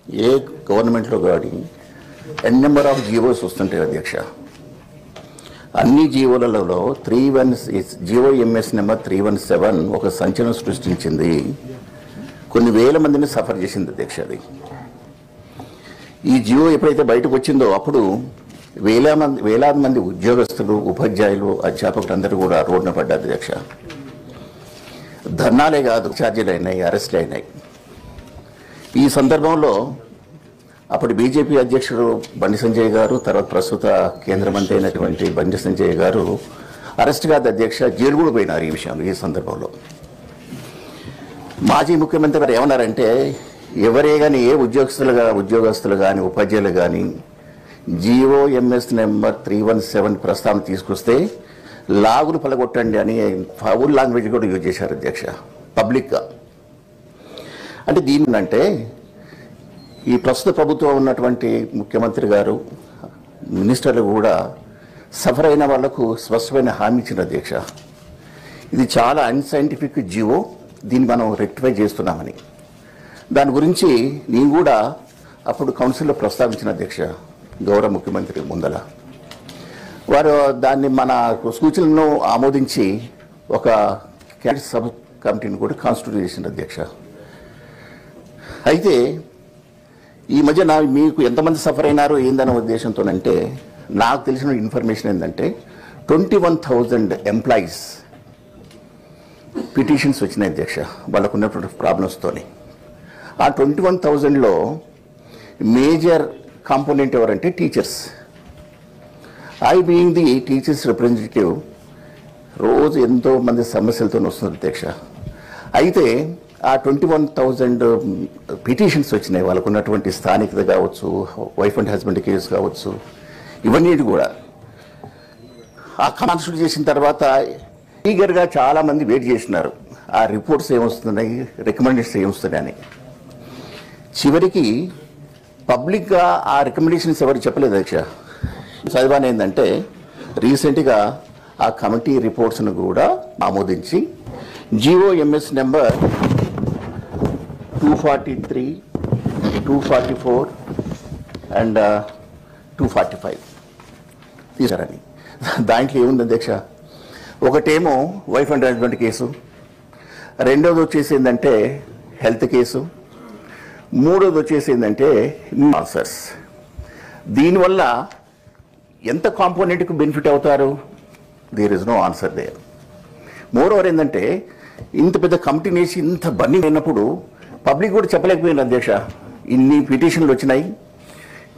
ఏ గవర్నమెంట్లో కానీ ఎన్ number of GOs వస్తుంటాయి అధ్యక్ష. అన్ని జీవోలలో GOMS నెంబర్ 317 ఒక సంచలనం సృష్టించింది. కొన్ని వేల మందిని సఫర్ చేసింది అధ్యక్ష. అది ఈ జీవో ఎప్పుడైతే బయటకు వచ్చిందో అప్పుడు వేలాది మంది ఉద్యోగస్తులు, ఉపాధ్యాయులు, అధ్యాపకులు అందరూ కూడా రోడ్డున పడ్డారు అధ్యక్ష. ధర్నాలే కాదు, ఛార్జీలు అయినాయి, అరెస్టులు అయినాయి. ఈ సందర్భంలో అప్పుడు బీజేపీ అధ్యక్షుడు బండి సంజయ్ గారు, తర్వాత ప్రస్తుత కేంద్ర మంత్రి అయినటువంటి బండి సంజయ్ గారు అరెస్ట్ కాదు అధ్యక్ష, జైలు కూడా పోయినారు ఈ విషయంలో. ఈ సందర్భంలో మాజీ ముఖ్యమంత్రి గారు ఏమన్నారంటే, ఎవరే కానీ ఏ ఉద్యోగస్తులు కానీ ఉపాధ్యాయులు కానీ GOMS నెంబర్ 317 ప్రస్తావన తీసుకొస్తే లాగులు పలగొట్టండి అని ఫౌల్ లాంగ్వేజ్ కూడా యూజ్ చేశారు అధ్యక్ష పబ్లిక్గా. అంటే దీనినంటే ఈ ప్రస్తుత ప్రభుత్వం ఉన్నటువంటి ముఖ్యమంత్రి గారు, మినిస్టర్లు కూడా సఫర్ అయిన వాళ్లకు స్పష్టమైన హామీ ఇచ్చిన అధ్యక్ష. ఇది చాలా అన్సైంటిఫిక్ జీవో, దీన్ని మనం రెక్టిఫై చేస్తున్నామని. దాని గురించి నేను కూడా అప్పుడు కౌన్సిల్లో ప్రస్తావించిన అధ్యక్ష, గౌరవ ముఖ్యమంత్రి ముందల. వారు దాన్ని మన సూచనలను ఆమోదించి ఒక క్యాబినెట్ సబ్ కమిటీని కూడా కాన్స్టిట్యూట్ చేసిన అధ్యక్ష. అయితే ఈ మధ్య మీకు ఎంతమంది సఫర్ అయినారో ఏందనే ఉద్దేశంతోనంటే, నాకు తెలిసిన ఇన్ఫర్మేషన్ ఏంటంటే 21,000 ఎంప్లాయీస్ పిటిషన్స్ వచ్చినాయి అధ్యక్ష, వాళ్ళకు ఉన్నటువంటి ప్రాబ్లమ్స్తోని. ఆ 21,000లో మేజర్ కాంపోనెంట్ ఎవరంటే teachers. I being the teachers representative రోజు ఎంతో మంది సమస్యలతో వస్తున్నారు అధ్యక్ష. అయితే ఆ 21,000 పిటిషన్స్ వచ్చినాయి. వాళ్ళకు ఉన్నటువంటి స్థానికత కావచ్చు, వైఫ్ అండ్ హస్బెండ్ కేసు కావచ్చు, ఇవన్నీ కూడా ఆ కాన్స్టిట్యూట్ చేసిన తర్వాత ఈగర్గా చాలామంది వెయిట్ చేసినారు ఆ రిపోర్ట్స్ ఏమొస్తున్నాయి, రికమెండేషన్స్ ఏమొస్తున్నాయని. చివరికి పబ్లిక్గా ఆ రికమెండేషన్స్ ఎవరు చెప్పలేదు అధ్యక్ష. చదివాని ఏంటంటే, రీసెంట్గా ఆ కమిటీ రిపోర్ట్స్ను కూడా ఆమోదించి GOMS నెంబర్ 243, 244 అండ్ 245 తీసారని. దాంట్లో ఏముంది అధ్యక్ష, ఒకటేమో వైఫ్ అండ్ హస్బెండ్ కేసు, రెండోది వచ్చేసి ఏంటంటే హెల్త్ కేసు, మూడోది వచ్చేసి ఏంటంటే ఆన్సర్స్. దీనివల్ల ఎంత కాంపోనెంట్కి బెనిఫిట్ అవుతారు? There is no answer there. Moreover ఏంటంటే, ఇంత పెద్ద కమిటీని వేసి ఇంత బర్నింగ్ అయినప్పుడు పబ్లిక్ కూడా చెప్పలేకపోయింది అధ్యక్ష. ఇన్ని పిటిషన్లు వచ్చినాయి,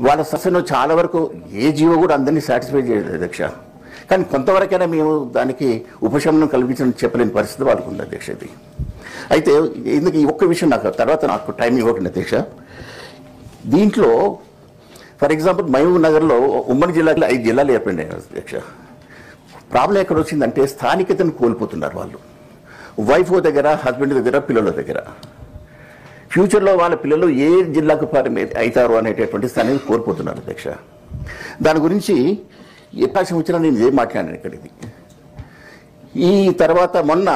వాళ్ళ సస్యను చాలా వరకు ఏ జీవో కూడా అందరినీ సాటిస్ఫై చేయలేదు అధ్యక్ష. కానీ కొంతవరకైనా మేము దానికి ఉపశమనం కల్పించడం చెప్పలేని పరిస్థితి వాళ్ళకు ఉంది అధ్యక్ష. ఇది అయితే ఎందుకు ఈ ఒక్క విషయం నాకు టైం ఇవ్వకండి అధ్యక్ష. దీంట్లో ఫర్ ఎగ్జాంపుల్ మహబూబ్ నగర్లో ఉమ్మడి జిల్లాలో 5 జిల్లాలు ఏర్పడినాయి అధ్యక్ష. ప్రాబ్లం ఎక్కడ వచ్చిందంటే, స్థానికతను కోల్పోతున్నారు వాళ్ళు. వైఫ్ దగ్గర, హస్బెండ్ దగ్గర, పిల్లల దగ్గర. ఫ్యూచర్లో వాళ్ళ పిల్లలు ఏ జిల్లాకు అవుతారు అనేటటువంటి స్థానాన్ని కోల్పోతున్నారు అధ్యక్ష. దాని గురించి అవకాశం వచ్చినా నేను ఏం మాట్లాడాను ఇక్కడ. ఇది ఈ తర్వాత మొన్న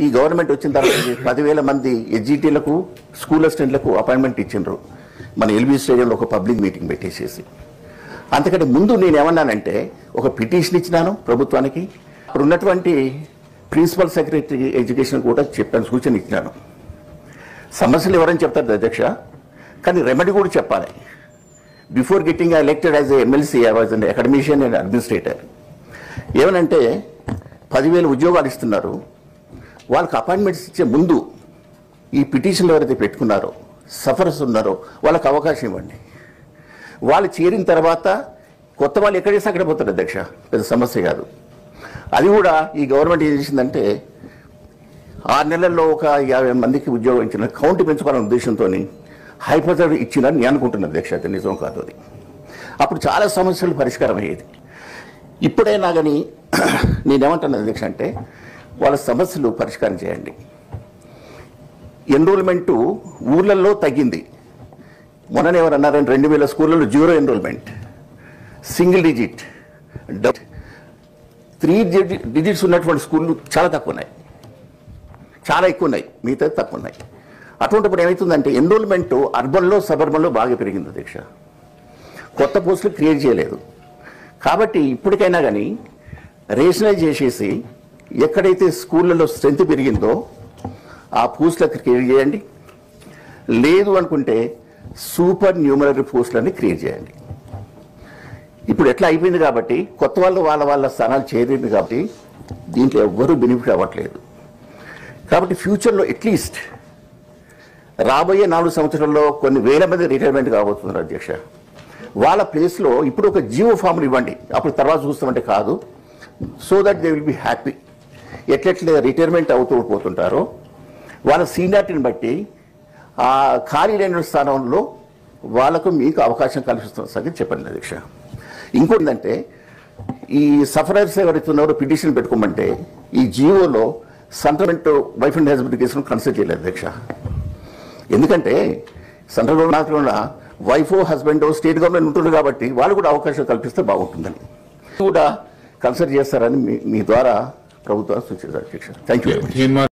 ఈ గవర్నమెంట్ వచ్చిన తర్వాత 10,000 మంది SGTలకు, స్కూల్ అసిస్టెంట్లకు అపాయింట్మెంట్ ఇచ్చిండ్రు మన LB స్టేడియంలో ఒక పబ్లిక్ మీటింగ్ పెట్టేసేసి. అంతకంటే ముందు నేను ఏమన్నానంటే, ఒక పిటిషన్ ఇచ్చినాను ప్రభుత్వానికి. అప్పుడు ఉన్నటువంటి ప్రిన్సిపల్ సెక్రటరీ ఎడ్యుకేషన్ కూడా చెప్పాను, సూచన ఇచ్చినాను. సమస్యలు ఎవరని చెప్తారు అధ్యక్ష, కానీ రెమెడీ కూడా చెప్పాలి. Before getting elected as MLC I was an academician and administrator. ఏమనంటే 10,000 ఉద్యోగాలు ఇస్తున్నారు, వాళ్ళకి అపాయింట్మెంట్స్ ఇచ్చే ముందు ఈ పిటిషన్లు ఎవరైతే పెట్టుకున్నారో, సఫర్స్ ఉన్నారో వాళ్ళకి అవకాశం ఇవ్వండి. వాళ్ళు చేరిన తర్వాత కొత్త వాళ్ళు ఎక్కడ చేస్తే అక్కడ పోతారు అధ్యక్ష, పెద్ద సమస్య కాదు. అది కూడా ఈ గవర్నమెంట్ ఏం చేసిందంటే, 6 నెలల్లో ఒక 50 మందికి ఉద్యోగం ఇచ్చిన, కౌంట్ పెంచుకోవాలనే ఉద్దేశంతో హైపర్ ఇచ్చిందని నేను అనుకుంటున్నాను అధ్యక్ష. అది నిజం కాదు అది. అప్పుడు చాలా సమస్యలు పరిష్కారం అయ్యేది. ఇప్పుడైనా కానీ నేనేమంటున్నాను అధ్యక్ష అంటే, వాళ్ళ సమస్యలు పరిష్కారం చేయండి. ఎన్రోల్మెంటు ఊర్లలో తగ్గింది. మొన్ననే ఎవరు అన్నారని 2,000 స్కూళ్ళలో 0 ఎన్రోల్మెంట్, సింగిల్ డిజిట్, 3 డిజిట్స్ ఉన్నటువంటి స్కూళ్ళు చాలా తక్కువ ఉన్నాయి, చాలా ఎక్కువ ఉన్నాయి, మిగతా తక్కువ ఉన్నాయి. అటువంటిప్పుడు ఏమవుతుందంటే ఎన్రోల్మెంట్ అర్బన్లో సబర్బన్లో బాగా పెరిగింది అధ్యక్ష. కొత్త పోస్టులు క్రియేట్ చేయలేదు. కాబట్టి ఇప్పటికైనా కానీ రేషనలైజ్ చేసేసి ఎక్కడైతే స్కూళ్ళలో స్ట్రెంత్ పెరిగిందో ఆ పోస్టులకు క్రియేట్ చేయండి. లేదు అనుకుంటే సూపర్ న్యూమరరీ పోస్టులని క్రియేట్ చేయండి. ఇప్పుడు ఎట్లా అయిపోయింది కాబట్టి కొత్త వాళ్ళు వాళ్ళ స్థానాలు చేరింది కాబట్టి దీంట్లో ఎవ్వరూ బెనిఫిట్ అవ్వట్లేదు. కాబట్టి ఫ్యూచర్లో అట్లీస్ట్ రాబోయే 4 సంవత్సరాల్లో కొన్ని వేల మంది రిటైర్మెంట్ కాబోతున్నారు అధ్యక్ష. వాళ్ళ ప్లేస్లో ఇప్పుడు ఒక జీవో ఫామ్లు ఇవ్వండి, అప్పుడు తర్వాత చూస్తామంటే కాదు. So that they will be happy. ఎట్లెట్లా రిటైర్మెంట్ అవుతూ పోతుంటారో వాళ్ళ సీనియారిటీని బట్టి ఆ ఖాళీ లేని స్థానంలో వాళ్ళకు మీకు అవకాశం కల్పిస్తున్న సంగతి చెప్పండి అధ్యక్ష. ఇంకోటి ఏంటంటే ఈ సఫరర్స్ ఎవరైతే ఉన్నారో పిటిషన్ పెట్టుకోమంటే ఈ జీవోలో సెంట్రల్ వైఫ్ అండ్ హస్బెండ్ కేసును కన్సిడర్ చేయలేదు అధ్యక్ష. ఎందుకంటే central government wife husband state government ఉంటుంది కాబట్టి వాళ్ళు కూడా అవకాశం కల్పిస్తే బాగుంటుందని కూడా కన్సిడర్ చేస్తారని మీ ద్వారా ప్రభుత్వం సూచించారు అధ్యక్ష. Thank you.